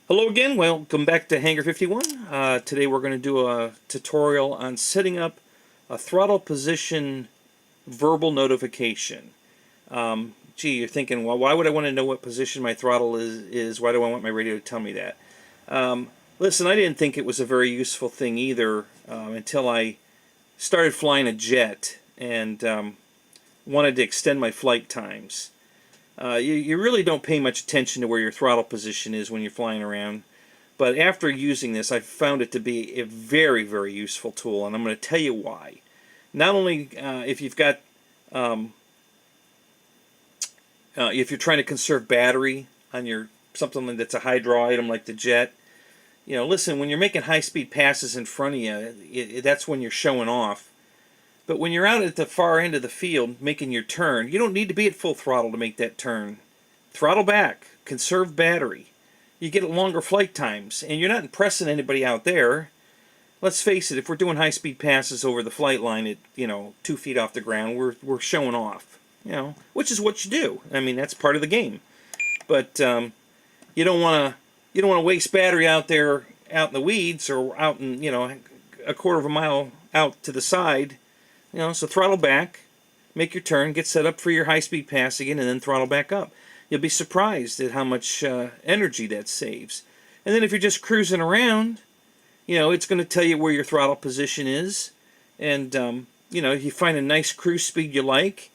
Hello again, welcome back to Hangar 51. Today we're going to do a tutorial on setting up a throttle position verbal notification. Gee, you're thinking, well, why would I want to know what position my throttle is? Why do I want my radio to tell me that? Listen, I didn't think it was a very useful thing either until I started flying a jet and wanted to extend my flight times. You really don't pay much attention to where your throttle position is when you're flying around. But after using this, I've found it to be a very, very useful tool, and I'm going to tell you why. Not only if you've got, if you're trying to conserve battery on your something that's a high draw item like the jet. You know, listen, when you're making high-speed passes in front of you, that's when you're showing off. But when you're out at the far end of the field making your turn, you don't need to be at full throttle to make that turn. Throttle back, conserve battery. You get longer flight times, and you're not impressing anybody out there. Let's face it, if we're doing high-speed passes over the flight line at, 2 feet off the ground, we're showing off, which is what you do. I mean, that's part of the game. But you don't want to waste battery out there, out in the weeds, or out in, a quarter of a mile out to the side. So throttle back, make your turn, get set up for your high-speed pass again, and then throttle back up. You'll be surprised at how much energy that saves. And then if you're just cruising around, it's going to tell you where your throttle position is. And, if you find a nice cruise speed you like,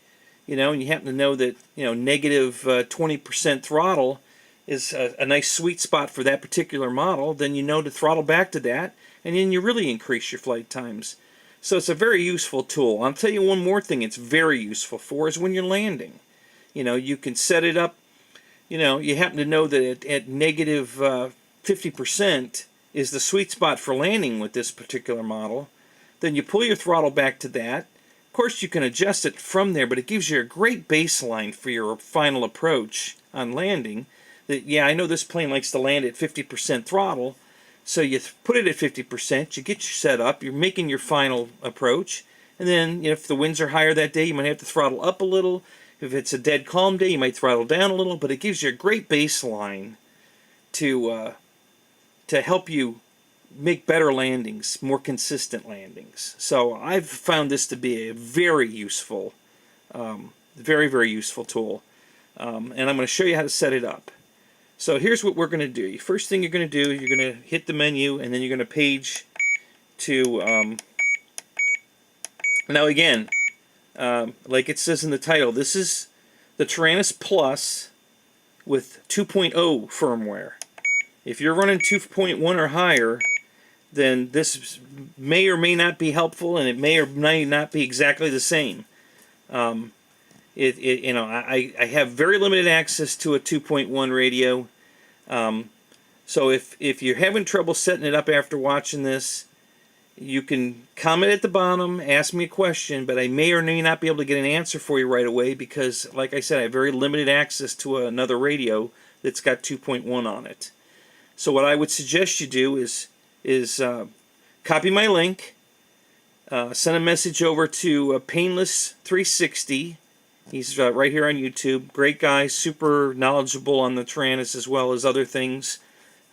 and you happen to know that, negative 20% throttle is a nice sweet spot for that particular model, then you know to throttle back to that, and then you really increase your flight times. So it's a very useful tool. I'll tell you one more thing it's very useful for is when you're landing. You can set it up, you happen to know that at negative 50% is the sweet spot for landing with this particular model. Then you pull your throttle back to that. Of course, you can adjust it from there, but it gives you a great baseline for your final approach on landing. That, yeah, I know this plane likes to land at 50% throttle. So you put it at 50%, you get your set up, you're making your final approach, and then if the winds are higher that day, you might have to throttle up a little. If it's a dead calm day, you might throttle down a little, but it gives you a great baseline to help you make better landings, more consistent landings. So I've found this to be a very useful, very, very useful tool, and I'm going to show you how to set it up. So here's what we're going to do. First thing you're going to do, you're going to hit the menu, and then you're going to page to, now again, like it says in the title, this is the Taranis Plus with 2.0 firmware. If you're running 2.1 or higher, then this may or may not be helpful, and it may or may not be exactly the same. I have very limited access to a 2.1 radio. So if you're having trouble setting it up after watching this, you can comment at the bottom, ask me a question, but I may or may not be able to get an answer for you right away because, like I said, I have very limited access to another radio that's got 2.1 on it. So what I would suggest you do is copy my link, send a message over to Painless360. He's right here on YouTube. Great guy, super knowledgeable on the Taranis as well as other things.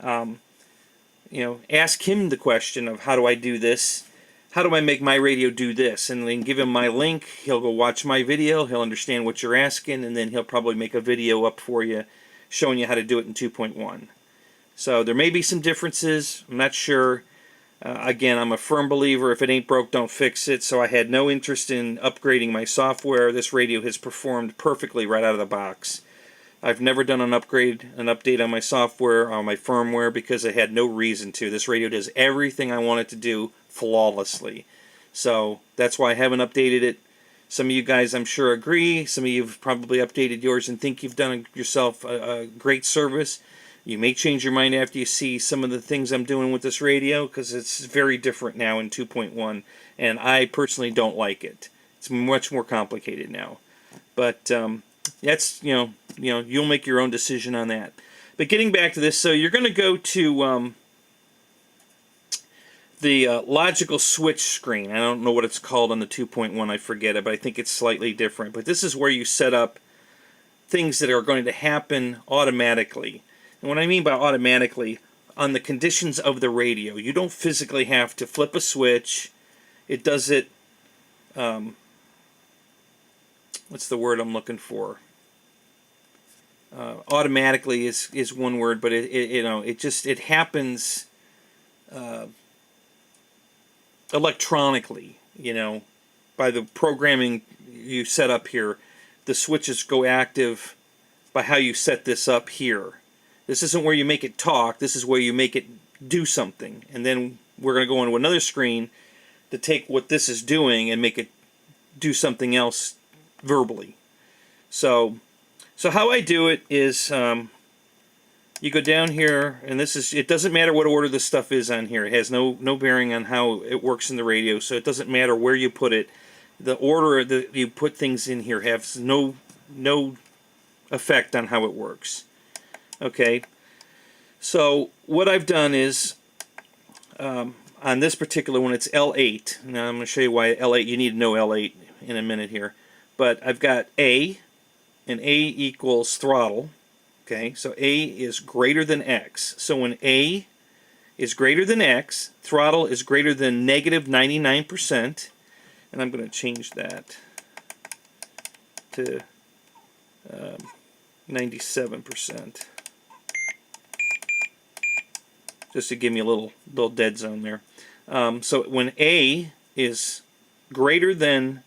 Ask him the question of how do I do this? How do I make my radio do this? And then give him my link. He'll go watch my video. He'll understand what you're asking, and then he'll probably make a video up for you showing you how to do it in 2.1. So there may be some differences. I'm not sure. Again, I'm a firm believer, if it ain't broke, don't fix it, so I had no interest in upgrading my software. This radio has performed perfectly right out of the box. I've never done an update on my software, on my firmware, because I had no reason to. This radio does everything I want it to do flawlessly. So that's why I haven't updated it. Some of you guys, I'm sure, agree. Some of you have probably updated yours and think you've done yourself a great service. You may change your mind after you see some of the things I'm doing with this radio, because it's very different now in 2.1, and I personally don't like it. It's much more complicated now. But that's, you'll make your own decision on that. But getting back to this, so you're going to go to the logical switch screen. I don't know what it's called on the 2.1, I forget it, but I think it's slightly different. But this is where you set up things that are going to happen automatically. And what I mean by automatically, on the conditions of the radio. You don't physically have to flip a switch. It does it, what's the word I'm looking for? Automatically is one word, but it happens electronically, by the programming you set up here. The switches go active by how you set this up here. This isn't where you make it talk, this is where you make it do something. And then we're going to go into another screen to take what this is doing and make it do something else verbally. So how I do it is, you go down here, and it doesn't matter what order this stuff is on here. It has no bearing on how it works in the radio, so it doesn't matter where you put it. The order that you put things in here has no effect on how it works. Okay, so what I've done is, on this particular one, it's L8. Now I'm going to show you why L8, you need to know L8 in a minute here. But I've got A, and A equals throttle. Okay, so A is greater than X. So when A is greater than X, throttle is greater than negative 99%. And I'm going to change that to 97%. Just to give me a little dead zone there. So when A is greater than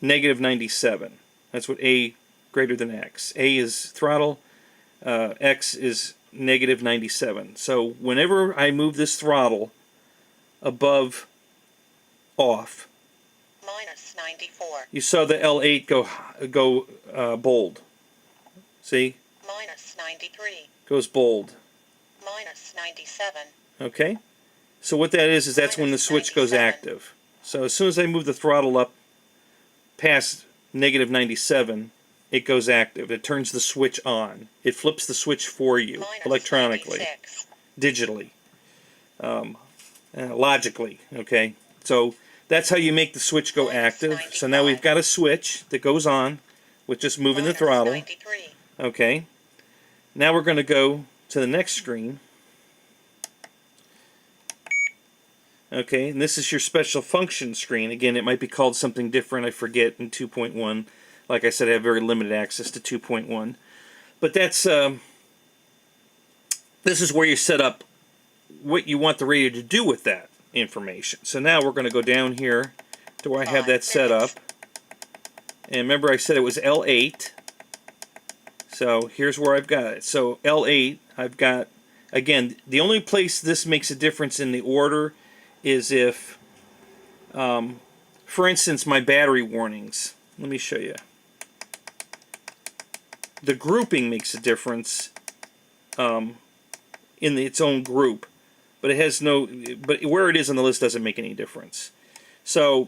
negative 97, that's what A greater than X. A is throttle, X is negative 97. So whenever I move this throttle above off, minus 94. You saw the L8 go bold. See? Minus 93. Goes bold. Minus 97. Okay? So what that is that's when the switch goes active. So as soon as I move the throttle up past negative 97, it goes active. It turns the switch on. It flips the switch for you electronically, 96. digitally, logically. Okay? So that's how you make the switch go active. 95. So now we've got a switch that goes on with just moving the throttle. 93. Okay. Now we're going to go to the next screen. Okay, and this is your special function screen. Again, it might be called something different, I forget, in 2.1. Like I said, I have very limited access to 2.1. But that's this is where you set up what you want the radio to do with that information. So now we're going to go down here to where I have that set up. And remember I said it was L8. So here's where I've got it. So L8, I've got, again, the only place this makes a difference in the order is if, for instance, my battery warnings. Let me show you. The grouping makes a difference in its own group, but it has no. But where it is on the list doesn't make any difference. So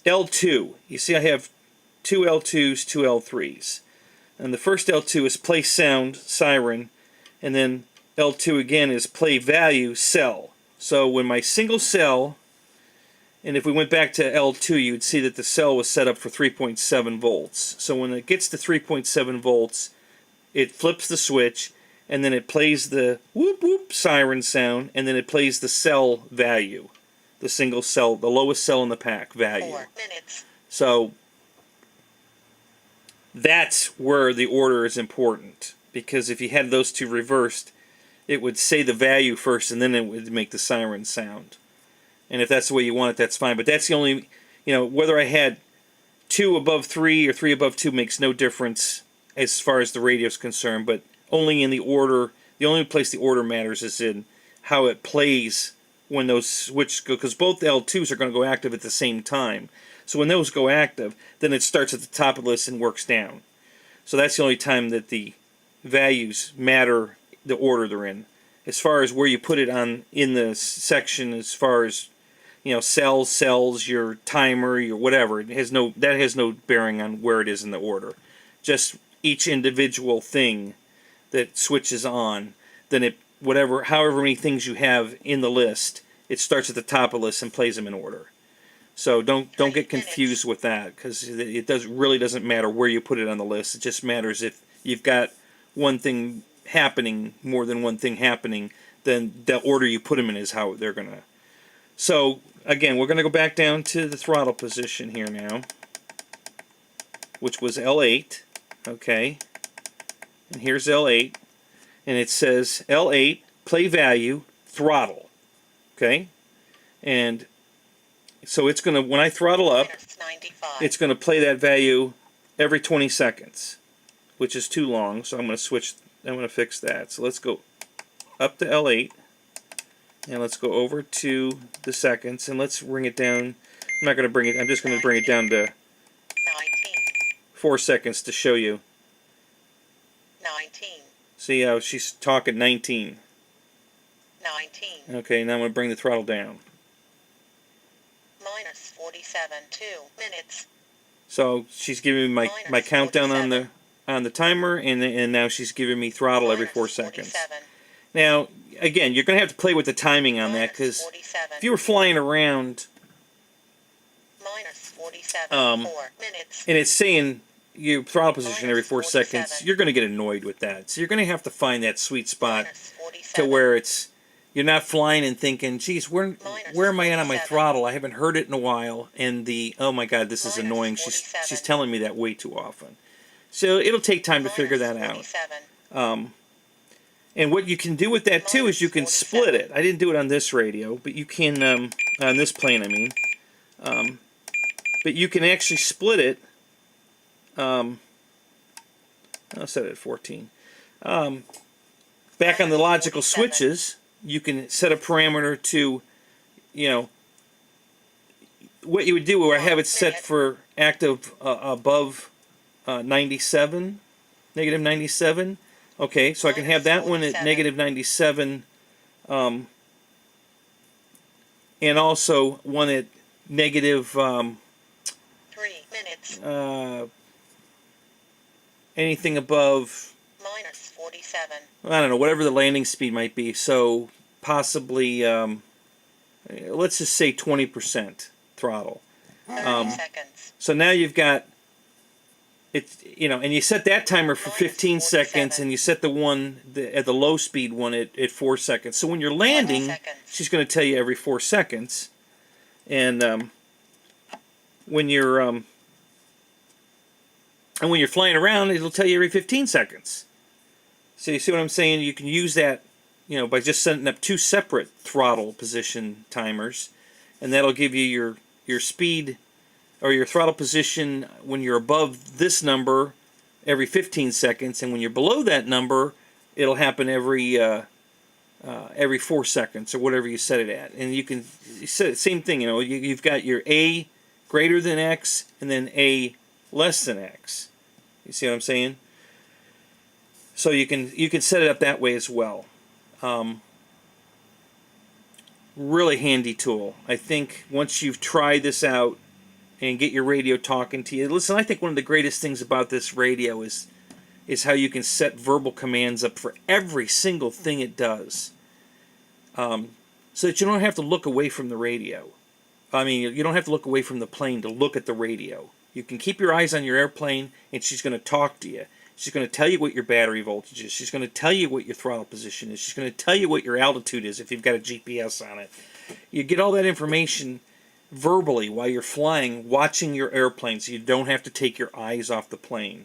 L2, you see, I have two L2s, two L3s, and the first L2 is play sound siren, and then L2 again is play value cell. So when my single cell, and if we went back to L2, you'd see that the cell was set up for 3.7 volts. So when it gets to 3.7 volts, it flips the switch, and then it plays the whoop whoop siren sound, and then it plays the cell value, the single cell, the lowest cell in the pack value. 4 minutes. So that's where the order is important, because if you had those two reversed, it would say the value first, and then it would make the siren sound. And if that's the way you want it, that's fine. But that's the only, whether I had 2 above 3 or 3 above 2 makes no difference as far as the radio is concerned. But only in the order, the only place the order matters is in how it plays when those switches go, because both L2s are going to go active at the same time. So when those go active, then it starts at the top of the list and works down. So that's the only time that the values matter, the order they're in. As far as where you put it on in the section, as far as cells, your timer, your whatever, that has no bearing on where it is in the order. Just each individual thing that switches on, then it however many things you have in the list, it starts at the top of the list and plays them in order. So don't get confused with that, because it really doesn't matter where you put it on the list. It just matters if you've got one thing happening, more than one thing happening, then the order you put them in is how they're gonna. So again, we're gonna go back down to the throttle position here now, which was L8. Okay, and here's L8, and it says L8 play value throttle. Okay, and so it's gonna, when I throttle up, it's gonna play that value every 20 seconds, which is too long. So I'm gonna switch. I'm gonna fix that. So let's go up to L8, and let's go over to the seconds, and let's bring it down. I'm not gonna bring it. I'm just gonna bring it down to 4 seconds to show you. 19. See how she's talking 19. 19. Okay, now I'm going to bring the throttle down. Minus 47. 2 minutes. So she's giving me my countdown on the timer, and now she's giving me throttle every 4 seconds. Now, again, you're going to have to play with the timing on that, because if you were flying around, minus 47. 4 minutes. and it's saying your throttle position every 4 seconds, you're going to get annoyed with that. So you're going to have to find that sweet spot to where it's, you're not flying and thinking, geez, where am I at on my throttle? I haven't heard it in a while, and oh my God, this is annoying. She's telling me that way too often. So it'll take time to figure that out. And what you can do with that too is you can split it. I didn't do it on this radio, but you can, on this plane I mean, but you can actually split it. I'll set it at 14. Back on the logical switches, you can set a parameter to, what you would do, where I have it set for active above 97, negative 97. Okay, so I can have that one at negative 97, and also one at negative 3 minutes. Anything above minus 47. I don't know, whatever the landing speed might be. So possibly, let's just say 20% throttle. 30 seconds. So now you've got it, and you set that timer for 15 seconds, and you set the one at the low speed one at 4 seconds. So when you're landing, she's going to tell you every 4 seconds, and when you're flying around, it'll tell you every 15 seconds. So you see what I'm saying? You can use that, by just setting up 2 separate throttle position timers, and that'll give you your speed or your throttle position when you're above this number every 15 seconds, and when you're below that number, it'll happen every 4 seconds or whatever you set it at. And you can set same thing. You've got your A greater than X and then A less than X. You see what I'm saying? So you can set it up that way as well. Really handy tool. I think once you've tried this out and get your radio talking to you. Listen, I think one of the greatest things about this radio is how you can set verbal commands up for every single thing it does. So that you don't have to look away from the radio. I mean, you don't have to look away from the plane to look at the radio. You can keep your eyes on your airplane, and she's going to talk to you. She's going to tell you what your battery voltage is. She's going to tell you what your throttle position is. She's going to tell you what your altitude is if you've got a GPS on it. You get all that information verbally while you're flying, watching your airplane, so you don't have to take your eyes off the plane.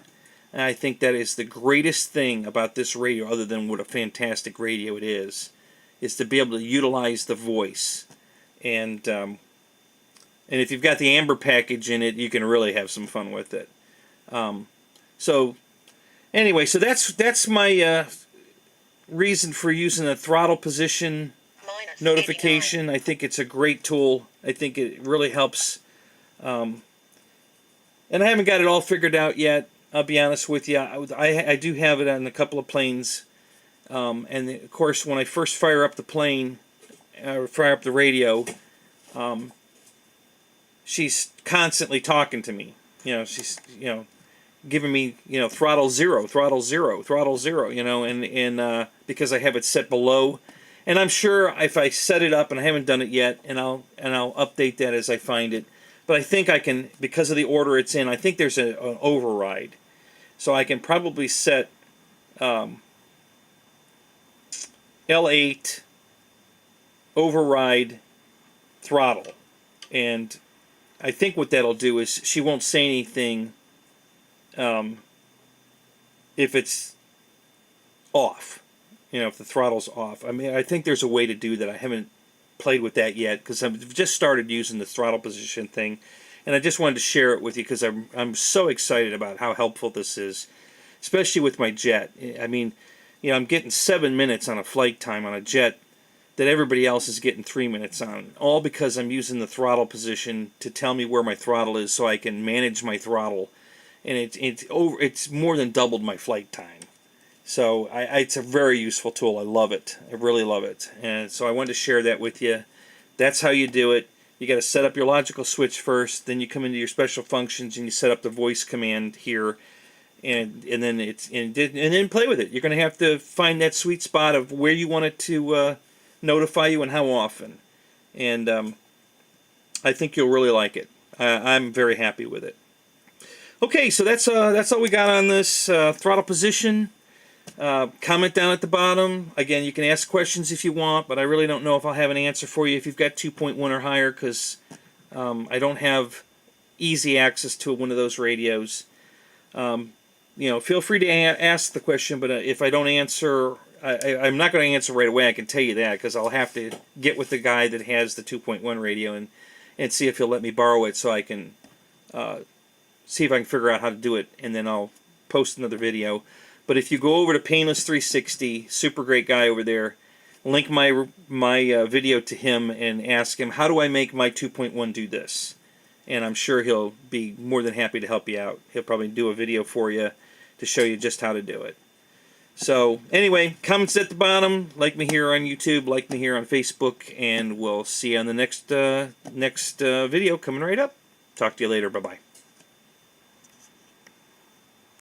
And I think that is the greatest thing about this radio, other than what a fantastic radio it is to be able to utilize the voice. And if you've got the Amber package in it, you can really have some fun with it. So anyway, so that's my reason for using a throttle position notification. I think it's a great tool. I think it really helps. And I haven't got it all figured out yet. I'll be honest with you. I do have it on a couple of planes. And of course, when I first fire up the plane, fire up the radio, she's constantly talking to me. She's giving me throttle zero, throttle zero, throttle zero. And because I have it set below. And I'm sure if I set it up, and I haven't done it yet, and I'll update that as I find it. But I think I can, because of the order it's in, I think there's an override. So I can probably set L8 override throttle. And I think what that'll do is she won't say anything if it's off. You know, if the throttle's off. I mean, I think there's a way to do that. I haven't played with that yet because I've just started using the throttle position thing, and I just wanted to share it with you because I'm so excited about how helpful this is, especially with my jet. I mean, you know, I'm getting 7 minutes on a flight time on a jet that everybody else is getting 3 minutes on, all because I'm using the throttle position to tell me where my throttle is so I can manage my throttle, and it's more than doubled my flight time. So it's a very useful tool. I love it. I really love it. And so I wanted to share that with you. That's how you do it. You got to set up your logical switch first. Then you come into your special functions and you set up the voice command here, and then then play with it. You're going to have to find that sweet spot of where you want it to notify you and how often. And I think you'll really like it. I'm very happy with it. Okay, so that's all we got on this throttle position. Comment down at the bottom. Again, you can ask questions if you want, but I really don't know if I'll have an answer for you if you've got 2.1 or higher, because I don't have easy access to one of those radios. You know, feel free to ask the question, but if I don't answer, I'm not going to answer right away. I can tell you that, because I'll have to get with the guy that has the 2.1 radio and see if he'll let me borrow it so I can see if I can figure out how to do it, and then I'll post another video. But if you go over to Painless 360, super great guy over there, link my video to him and ask him, how do I make my 2.1 do this? And I'm sure he'll be more than happy to help you out. He'll probably do a video for you to show you just how to do it. So anyway, comments at the bottom, like me here on YouTube, like me here on Facebook, and we'll see you on the next video coming right up. Talk to you later. Bye-bye.